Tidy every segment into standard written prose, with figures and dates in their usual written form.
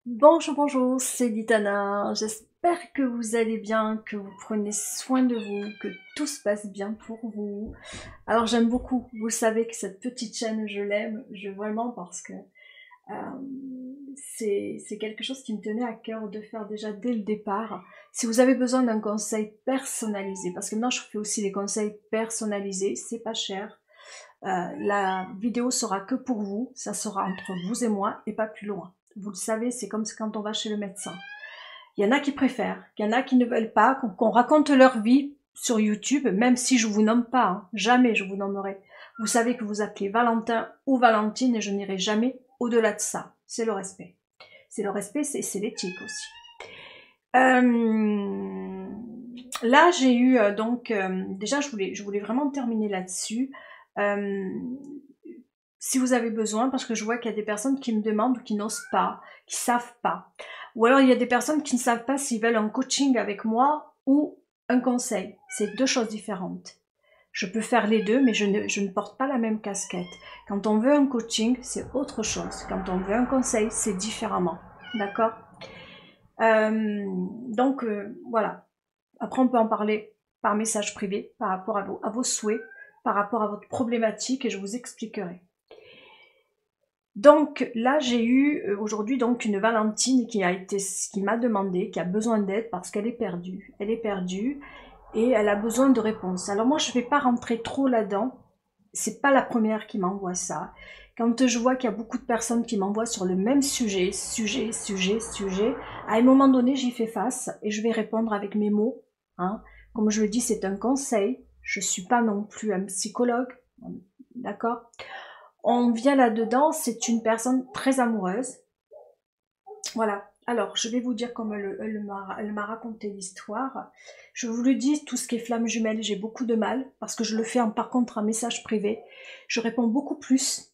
Bonjour, bonjour, c'est Litana. J'espère que vous allez bien, que vous prenez soin de vous, que tout se passe bien pour vous. Alors j'aime beaucoup, vous le savez que cette petite chaîne, je l'aime, vraiment parce que c'est quelque chose qui me tenait à cœur de faire déjà dès le départ. Si vous avez besoin d'un conseil personnalisé, parce que maintenant je fais aussi des conseils personnalisés, c'est pas cher. La vidéo sera que pour vous, ça sera entre vous et moi et pas plus loin. Vous le savez, c'est comme quand on va chez le médecin. Il y en a qui préfèrent, il y en a qui ne veulent pas qu'on raconte leur vie sur YouTube, même si je vous nomme pas, hein. Jamais je vous nommerai. Vous savez que vous appelez Valentin ou Valentine et je n'irai jamais au-delà de ça. C'est le respect. C'est le respect, c'est l'éthique aussi. Là, j'ai eu déjà, je voulais vraiment terminer là-dessus. Euh, si vous avez besoin, parce que je vois qu'il y a des personnes qui me demandent ou qui n'osent pas, qui savent pas. Ou alors il y a des personnes qui ne savent pas s'ils veulent un coaching avec moi ou un conseil. C'est deux choses différentes. Je peux faire les deux, mais je ne porte pas la même casquette. Quand on veut un coaching, c'est autre chose. Quand on veut un conseil, c'est différemment. D'accord. Voilà. Après, on peut en parler par message privé, par rapport à vos souhaits, par rapport à votre problématique, et je vous expliquerai. Donc là, j'ai eu aujourd'hui donc une Valentine qui m'a demandé, qui a besoin d'aide parce qu'elle est perdue. Elle est perdue et elle a besoin de réponses. Alors moi, je vais pas rentrer trop là-dedans. C'est pas la première qui m'envoie ça. Quand je vois qu'il y a beaucoup de personnes qui m'envoient sur le même sujet, à un moment donné, j'y fais face et je vais répondre avec mes mots. Hein. Comme je le dis, c'est un conseil. Je suis pas non plus un psychologue. D'accord. On vient là-dedans, c'est une personne très amoureuse. Voilà. Alors, je vais vous dire comment elle m'a raconté l'histoire. Je vous le dis, tout ce qui est flamme jumelle, j'ai beaucoup de mal, parce que je le fais par contre en message privé. Je réponds beaucoup plus.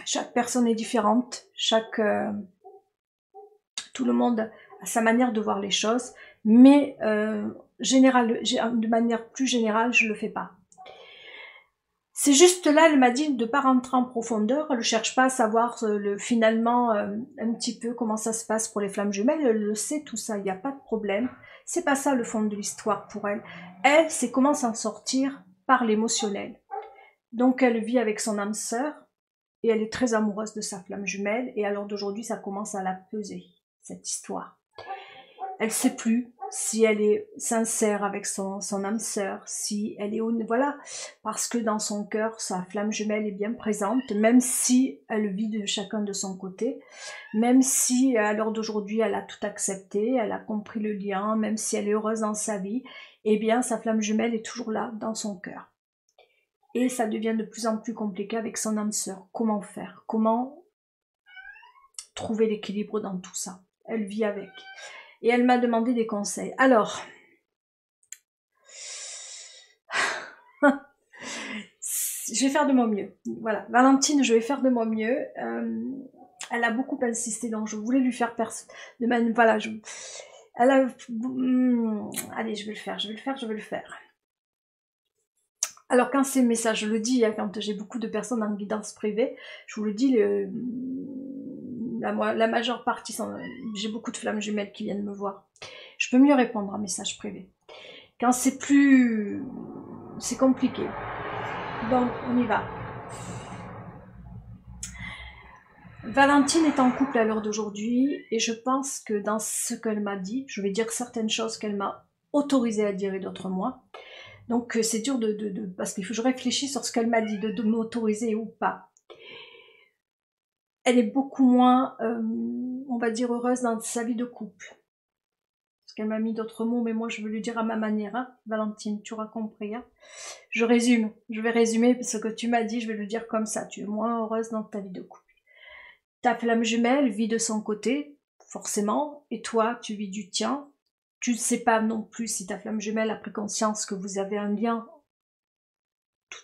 Chaque personne est différente. Tout le monde a sa manière de voir les choses. Mais de manière plus générale, je le fais pas. C'est juste là, elle m'a dit de ne pas rentrer en profondeur, elle ne cherche pas à savoir finalement un petit peu comment ça se passe pour les flammes jumelles, elle le sait tout ça, il n'y a pas de problème. C'est pas ça le fond de l'histoire pour elle. Elle, c'est comment s'en sortir par l'émotionnel. Donc elle vit avec son âme sœur et elle est très amoureuse de sa flamme jumelle et à l'heure d'aujourd'hui ça commence à la peser, cette histoire. Elle sait plus si elle est sincère avec son âme sœur, si elle est voilà, parce que dans son cœur, sa flamme jumelle est bien présente, même si elle vit de chacun de son côté, même si à l'heure d'aujourd'hui elle a tout accepté, elle a compris le lien, même si elle est heureuse dans sa vie, eh bien sa flamme jumelle est toujours là dans son cœur. Et ça devient de plus en plus compliqué avec son âme sœur. Comment faire? Comment trouver l'équilibre dans tout ça? Elle vit avec. Et elle m'a demandé des conseils. Alors, je vais faire de mon mieux. Voilà, Valentine, je vais faire de mon mieux. Elle a beaucoup insisté, donc je voulais lui faire de manière, voilà, elle a, allez, je vais le faire. Alors quand c'est message, je le dis, hein, quand j'ai beaucoup de personnes en guidance privée, je vous le dis, la majeure partie, j'ai beaucoup de flammes jumelles qui viennent me voir. Je peux mieux répondre en message privé. Quand c'est compliqué. Donc, on y va. Valentine est en couple à l'heure d'aujourd'hui et je pense que dans ce qu'elle m'a dit, je vais dire certaines choses qu'elle m'a autorisé à dire et d'autres moins. Donc c'est dur parce qu'il faut que je réfléchisse sur ce qu'elle m'a dit, de m'autoriser ou pas. Elle est beaucoup moins, on va dire, heureuse dans sa vie de couple. Parce qu'elle m'a mis d'autres mots, mais moi je veux lui dire à ma manière. Hein. Valentine, tu auras compris. Hein. Je vais résumer ce que tu m'as dit, je vais le dire comme ça. Tu es moins heureuse dans ta vie de couple. Ta flamme jumelle vit de son côté, forcément, et toi, tu vis du tien. Tu ne sais pas non plus si ta flamme jumelle a pris conscience que vous avez un lien,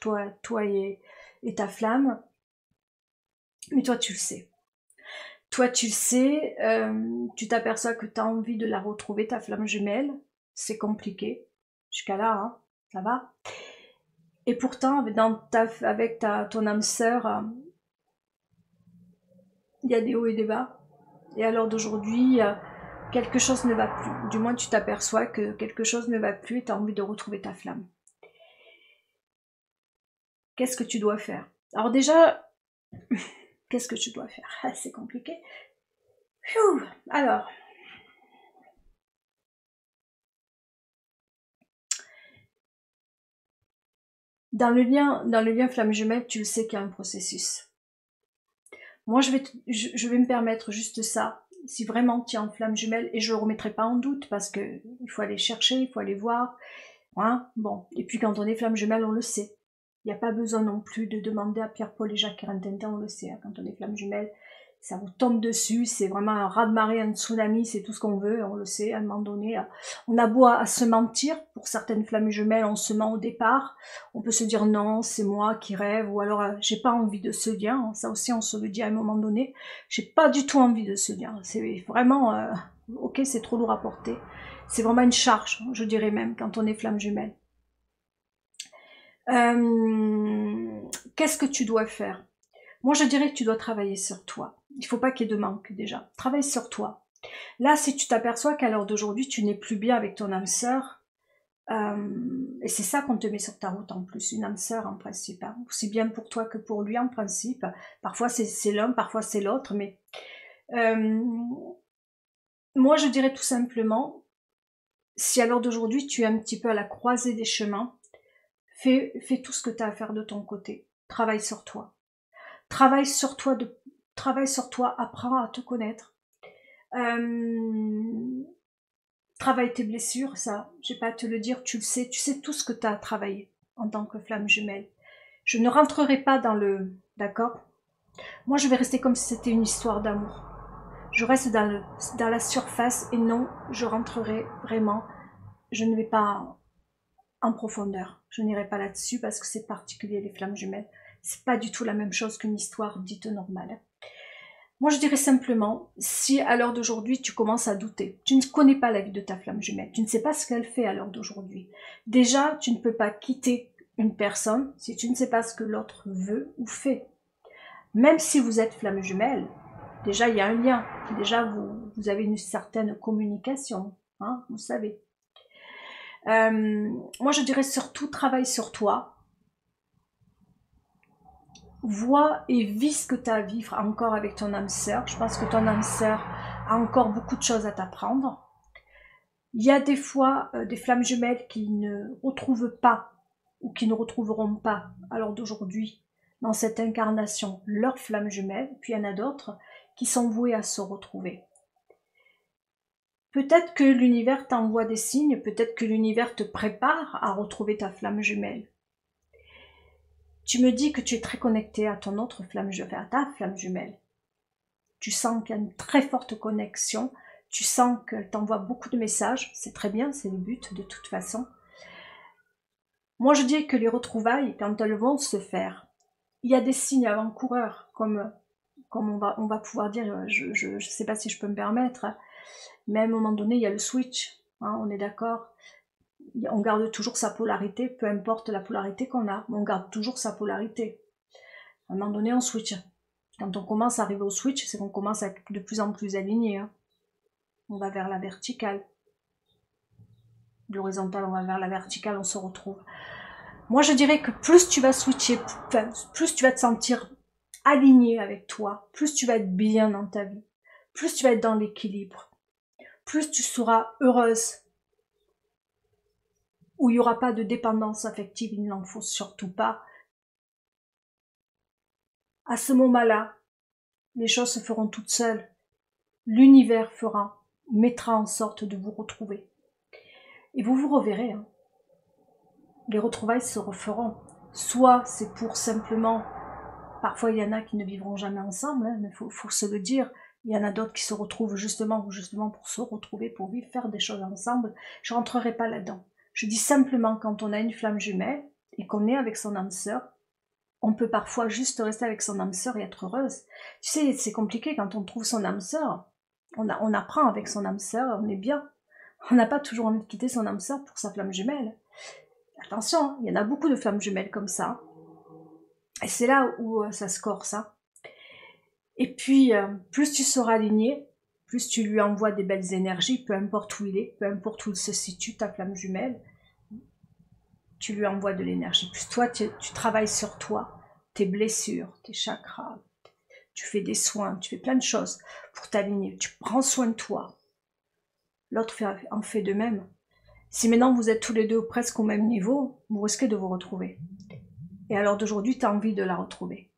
toi et ta flamme, mais toi, tu le sais. Toi, tu le sais, tu t'aperçois que tu as envie de la retrouver, ta flamme jumelle. C'est compliqué. Jusqu'à là, hein, ça va. Et pourtant, avec ton âme sœur, il y a des hauts et des bas. Et à l'heure d'aujourd'hui, quelque chose ne va plus. Du moins, tu t'aperçois que quelque chose ne va plus et tu as envie de retrouver ta flamme. Qu'est-ce que tu dois faire? Alors déjà, qu'est-ce que tu dois faire? C'est compliqué. Alors, dans le lien flamme jumelle, tu le sais qu'il y a un processus. Moi, je vais me permettre juste ça. Si vraiment tu es en flamme jumelle, et je ne le remettrai pas en doute, parce que il faut aller chercher, il faut aller voir. Hein, bon. Et puis quand on est flamme jumelle, on le sait. Il n'y a pas besoin non plus de demander à Pierre, Paul et Jacques Rintintin, on le sait. Hein, quand on est flamme jumelle, ça vous tombe dessus, c'est vraiment un raz-de-marée, un tsunami, c'est tout ce qu'on veut, on le sait, à un moment donné. On a beau à se mentir, pour certaines flammes jumelles, on se ment au départ, on peut se dire non, c'est moi qui rêve, ou alors j'ai pas envie de ce lien, ça aussi on se le dit à un moment donné, j'ai pas du tout envie de ce lien, c'est vraiment, ok, c'est trop lourd à porter, c'est vraiment une charge, je dirais même, quand on est flamme jumelle. Qu'est-ce que tu dois faire? Moi, je dirais que tu dois travailler sur toi. Il faut pas qu'il y ait de manque, déjà. Travaille sur toi. Là, si tu t'aperçois qu'à l'heure d'aujourd'hui, tu n'es plus bien avec ton âme sœur, et c'est ça qu'on te met sur ta route en plus, une âme sœur en principe, hein. Aussi bien pour toi que pour lui en principe. Parfois c'est l'un, parfois c'est l'autre, mais moi je dirais tout simplement, si à l'heure d'aujourd'hui tu es un petit peu à la croisée des chemins, fais tout ce que tu as à faire de ton côté. Travaille sur toi. Travaille sur toi, apprends à te connaître. Travaille tes blessures, ça, j'ai pas à te le dire, tu sais tout ce que tu as à travailler en tant que flamme jumelle. Je ne rentrerai pas dans le... D'accord? Moi, je vais rester comme si c'était une histoire d'amour. Je reste dans la surface et non, je rentrerai vraiment, je ne vais pas en profondeur. Je n'irai pas là-dessus parce que c'est particulier, les flammes jumelles. C'est pas du tout la même chose qu'une histoire dite normale. Moi, je dirais simplement, si à l'heure d'aujourd'hui, tu commences à douter, tu ne connais pas la vie de ta flamme jumelle, tu ne sais pas ce qu'elle fait à l'heure d'aujourd'hui. Déjà, tu ne peux pas quitter une personne si tu ne sais pas ce que l'autre veut ou fait. Même si vous êtes flamme jumelle, déjà, il y a un lien. Déjà, vous avez une certaine communication, hein, vous savez. Moi, je dirais surtout, travaille sur toi. Vois et vis ce que tu as à vivre encore avec ton âme sœur. Je pense que ton âme sœur a encore beaucoup de choses à t'apprendre. Il y a des fois des flammes jumelles qui ne retrouvent pas ou qui ne retrouveront pas à l'heure d'aujourd'hui dans cette incarnation leur flamme jumelle, puis il y en a d'autres qui sont vouées à se retrouver. Peut-être que l'univers t'envoie des signes, peut-être que l'univers te prépare à retrouver ta flamme jumelle. Tu me dis que tu es très connecté à ton autre flamme jumelle, à ta flamme jumelle. Tu sens qu'il y a une très forte connexion, tu sens qu'elle t'envoie beaucoup de messages, c'est très bien, c'est le but de toute façon. Moi je dis que les retrouvailles, quand elles vont se faire, il y a des signes avant-coureurs, comme on va pouvoir dire, je ne sais pas si je peux me permettre, mais à un moment donné il y a le switch, hein, on est d'accord. On garde toujours sa polarité, peu importe la polarité qu'on a, on garde toujours sa polarité. À un moment donné, on switch. Quand on commence à arriver au switch, c'est qu'on commence à être de plus en plus aligné. Hein. On va vers la verticale. De l'horizontale, on va vers la verticale, on se retrouve. Moi, je dirais que plus tu vas switcher, plus tu vas te sentir aligné avec toi, plus tu vas être bien dans ta vie, plus tu vas être dans l'équilibre, plus tu seras heureuse, où il n'y aura pas de dépendance affective, il n'en faut surtout pas. À ce moment-là, les choses se feront toutes seules. L'univers mettra en sorte de vous retrouver. Et vous vous reverrez. Hein. Les retrouvailles se referont. Soit c'est pour simplement... Parfois, il y en a qui ne vivront jamais ensemble, hein, mais faut se le dire. Il y en a d'autres qui se retrouvent justement pour se retrouver, pour vivre, faire des choses ensemble. Je rentrerai pas là-dedans. Je dis simplement, quand on a une flamme jumelle et qu'on est avec son âme sœur, on peut parfois juste rester avec son âme sœur et être heureuse. Tu sais, c'est compliqué quand on trouve son âme sœur. On apprend avec son âme sœur, on est bien. On n'a pas toujours envie de quitter son âme sœur pour sa flamme jumelle. Attention, il y en a beaucoup de flammes jumelles comme ça. Et c'est là où ça se corse. Hein. Et puis, plus tu seras aligné, plus tu lui envoies des belles énergies, peu importe où il est, peu importe où il se situe, ta flamme jumelle, tu lui envoies de l'énergie. Plus toi, tu travailles sur toi, tes blessures, tes chakras, tu fais des soins, tu fais plein de choses pour t'aligner, tu prends soin de toi. L'autre en fait de même. Si maintenant vous êtes tous les deux presque au même niveau, vous risquez de vous retrouver. Et alors d'aujourd'hui, tu as envie de la retrouver.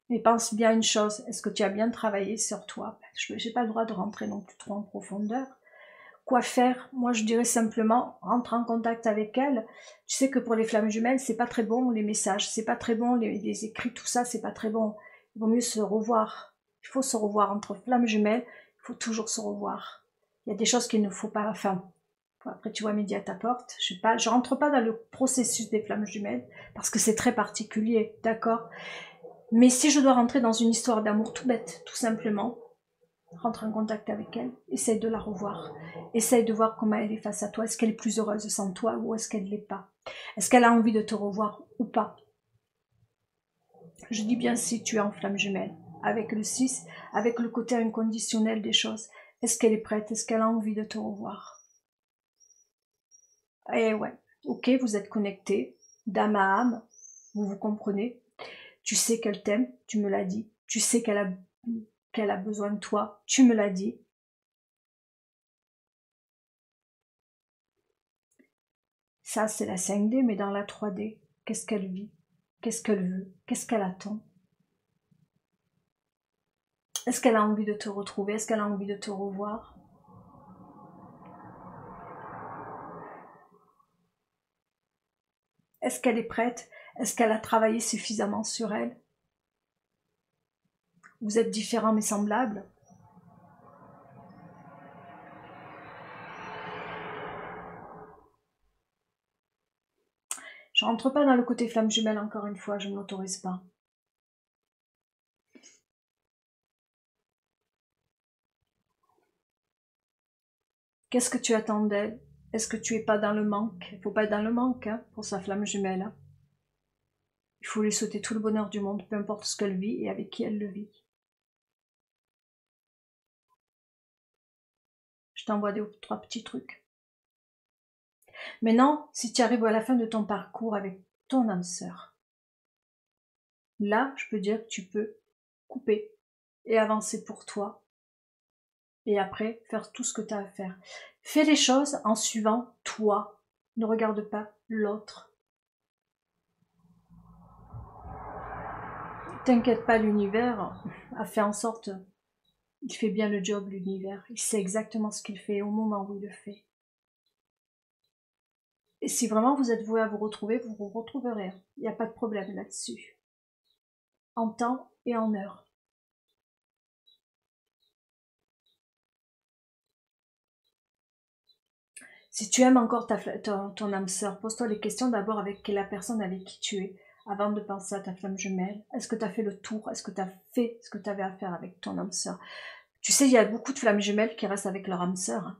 Mais pense bien une chose, est-ce que tu as bien travaillé sur toi? Je n'ai pas le droit de rentrer non plus trop en profondeur. Quoi faire? Moi, je dirais simplement, rentre en contact avec elle. Tu sais que pour les flammes jumelles, c'est pas très bon les messages, c'est pas très bon les écrits, tout ça, c'est pas très bon. Il vaut mieux se revoir. Il faut se revoir entre flammes jumelles, il faut toujours se revoir. Il y a des choses qu'il ne faut pas, enfin, après tu vois midi à ta porte, je rentre pas dans le processus des flammes jumelles, parce que c'est très particulier, d'accord? Mais si je dois rentrer dans une histoire d'amour tout bête, tout simplement, rentre en contact avec elle, essaye de la revoir, essaye de voir comment elle est face à toi, est-ce qu'elle est plus heureuse sans toi ou est-ce qu'elle ne l'est pas, est-ce qu'elle a envie de te revoir ou pas. Je dis bien si tu es en flamme jumelle, avec le 6, avec le côté inconditionnel des choses, est-ce qu'elle est prête, est-ce qu'elle a envie de te revoir? Eh ouais, ok, vous êtes connectés, d'âme à âme, vous vous comprenez, tu sais qu'elle t'aime, tu me l'as dit, tu sais qu'elle a besoin de toi, tu me l'as dit. Ça, c'est la 5D, mais dans la 3D, qu'est-ce qu'elle vit? Qu'est-ce qu'elle veut? Qu'est-ce qu'elle attend? Est-ce qu'elle a envie de te retrouver? Est-ce qu'elle a envie de te revoir? Est-ce qu'elle est prête? Est-ce qu'elle a travaillé suffisamment sur elle? Vous êtes différents mais semblables? Je rentre pas dans le côté flamme jumelle encore une fois, je ne m'autorise pas. Qu'est-ce que tu attends d'elle? Est-ce que tu es pas dans le manque? Il faut pas être dans le manque hein, pour sa flamme jumelle. Hein. Il faut lui souhaiter tout le bonheur du monde, peu importe ce qu'elle vit et avec qui elle le vit. Je t'envoie 3 petits trucs. Maintenant, si tu arrives à la fin de ton parcours avec ton âme sœur, là, je peux dire que tu peux couper et avancer pour toi. Et après, faire tout ce que tu as à faire. Fais les choses en suivant toi. Ne regarde pas l'autre. T'inquiète pas, l'univers a fait en sorte, il fait bien le job, l'univers. Il sait exactement ce qu'il fait au moment où il le fait. Et si vraiment vous êtes voué à vous retrouver, vous vous retrouverez. Il n'y a pas de problème là-dessus. En temps et en heure. Si tu aimes encore ton âme sœur, pose-toi les questions d'abord avec la personne avec qui tu es, avant de penser à ta flamme jumelle. Est-ce que tu as fait le tour? Est-ce que tu as fait ce que tu avais à faire avec ton âme sœur? Tu sais, il y a beaucoup de flammes jumelles qui restent avec leur âme sœur. Hein.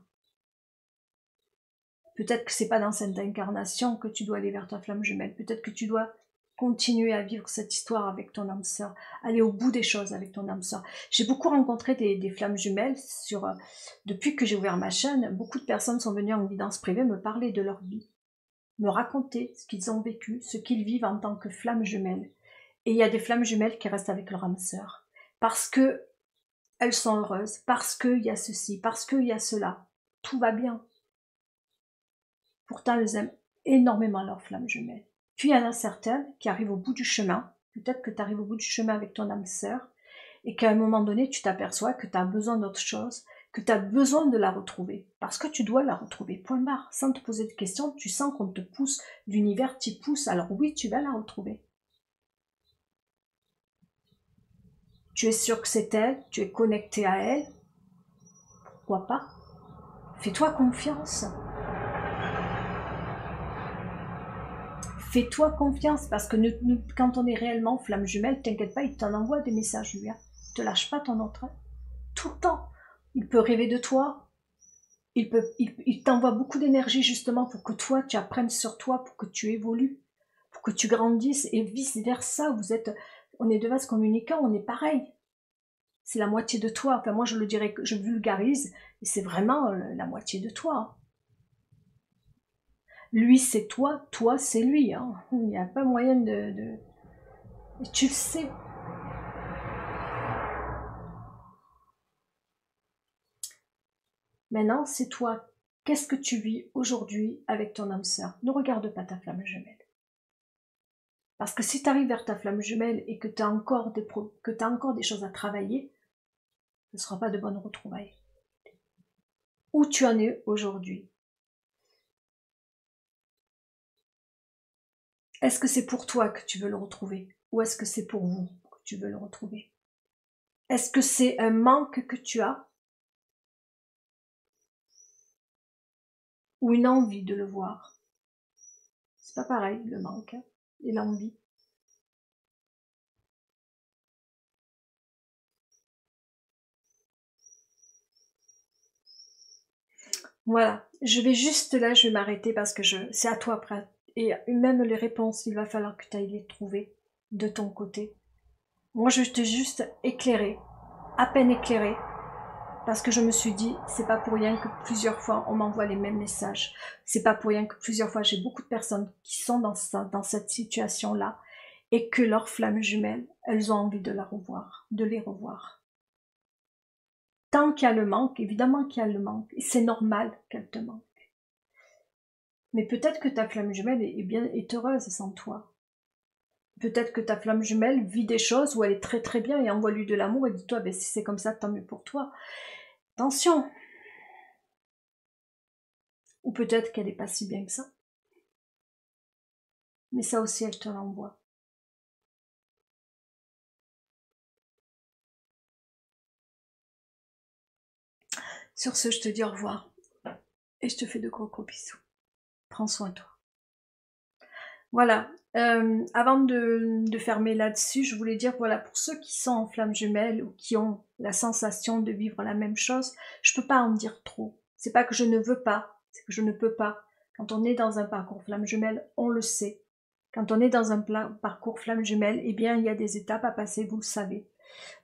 Peut-être que c'est pas dans cette incarnation que tu dois aller vers ta flamme jumelle. Peut-être que tu dois continuer à vivre cette histoire avec ton âme sœur, aller au bout des choses avec ton âme sœur. J'ai beaucoup rencontré des flammes jumelles depuis que j'ai ouvert ma chaîne. Beaucoup de personnes sont venues en guidance privée me parler de leur vie, me raconter ce qu'ils ont vécu, ce qu'ils vivent en tant que flammes jumelles. Et il y a des flammes jumelles qui restent avec leur âme sœur parce que elles sont heureuses, parce qu'il y a ceci, parce qu'il y a cela. Tout va bien. Pourtant, elles aiment énormément leurs flammes jumelles. Puis il y en a certaines qui arrivent au bout du chemin. Peut-être que tu arrives au bout du chemin avec ton âme sœur et qu'à un moment donné, tu t'aperçois que tu as besoin d'autre chose, que tu as besoin de la retrouver. Parce que tu dois la retrouver, point barre. Sans te poser de questions, tu sens qu'on te pousse, l'univers t'y pousse, alors oui, tu vas la retrouver. Tu es sûr que c'est elle, tu es connecté à elle, pourquoi pas? Fais-toi confiance. Fais-toi confiance, parce que quand on est réellement flamme jumelle, t'inquiète pas, il t'en envoie des messages, lui. Hein. Te lâche pas ton autre. Hein. Tout le temps. Il peut rêver de toi. Il t'envoie beaucoup d'énergie justement pour que toi, tu apprennes sur toi, pour que tu évolues, pour que tu grandisses et vice versa. On est deux vases communicants, on est pareil. C'est la moitié de toi. Enfin, moi, je le dirais, je vulgarise, et c'est vraiment la moitié de toi. Lui, c'est toi, toi, c'est lui. Hein. Il n'y a pas moyen de... Et tu le sais. Maintenant, c'est toi. Qu'est-ce que tu vis aujourd'hui avec ton âme sœur? Ne regarde pas ta flamme jumelle. Parce que si tu arrives vers ta flamme jumelle et que tu as encore des choses à travailler, ce ne sera pas de bonnes retrouvailles. Où tu en es aujourd'hui? Est-ce que c'est pour toi que tu veux le retrouver? Ou est-ce que c'est pour vous que tu veux le retrouver? Est-ce que c'est un manque que tu as? Ou une envie de le voir? C'est pas pareil, le manque et l'envie. Voilà, je vais juste là, je vais m'arrêter parce que c'est à toi après. Et même les réponses, il va falloir que tu ailles les trouver de ton côté. Moi, je t'ai juste éclairé, à peine éclairé, parce que je me suis dit, c'est pas pour rien que plusieurs fois on m'envoie les mêmes messages. C'est pas pour rien que plusieurs fois j'ai beaucoup de personnes qui sont dans cette situation-là et que leurs flammes jumelles, elles ont envie de la revoir, de les revoir. Tant qu'il y a le manque, évidemment qu'il y a le manque, et c'est normal qu'elle te manque. Mais peut-être que ta flamme jumelle est heureuse sans toi. Peut-être que ta flamme jumelle vit des choses où elle est très très bien et envoie-lui de l'amour et dis-toi, ben, si c'est comme ça, tant mieux pour toi. Attention. Ou peut-être qu'elle n'est pas si bien que ça. Mais ça aussi, elle te l'envoie. Sur ce, je te dis au revoir. Et je te fais de gros gros bisous. Prends soin de toi. Voilà. Avant de fermer là-dessus, je voulais dire, voilà, pour ceux qui sont en flamme jumelle ou qui ont la sensation de vivre la même chose, je peux pas en dire trop. C'est pas que je ne veux pas, c'est que je ne peux pas. Quand on est dans un parcours flamme jumelle, on le sait. Quand on est dans un parcours flamme jumelle, eh bien, il y a des étapes à passer, vous le savez.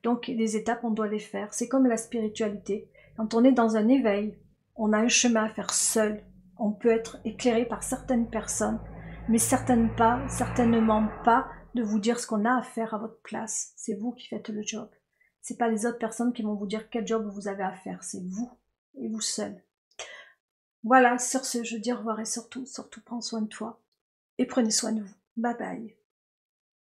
Donc, les étapes, on doit les faire. C'est comme la spiritualité. Quand on est dans un éveil, on a un chemin à faire seul. On peut être éclairé par certaines personnes, mais certainement pas de vous dire ce qu'on a à faire à votre place. C'est vous qui faites le job. C'est pas les autres personnes qui vont vous dire quel job vous avez à faire. C'est vous et vous seul. Voilà, sur ce, je dis au revoir et surtout, prends soin de toi et prenez soin de vous. Bye bye.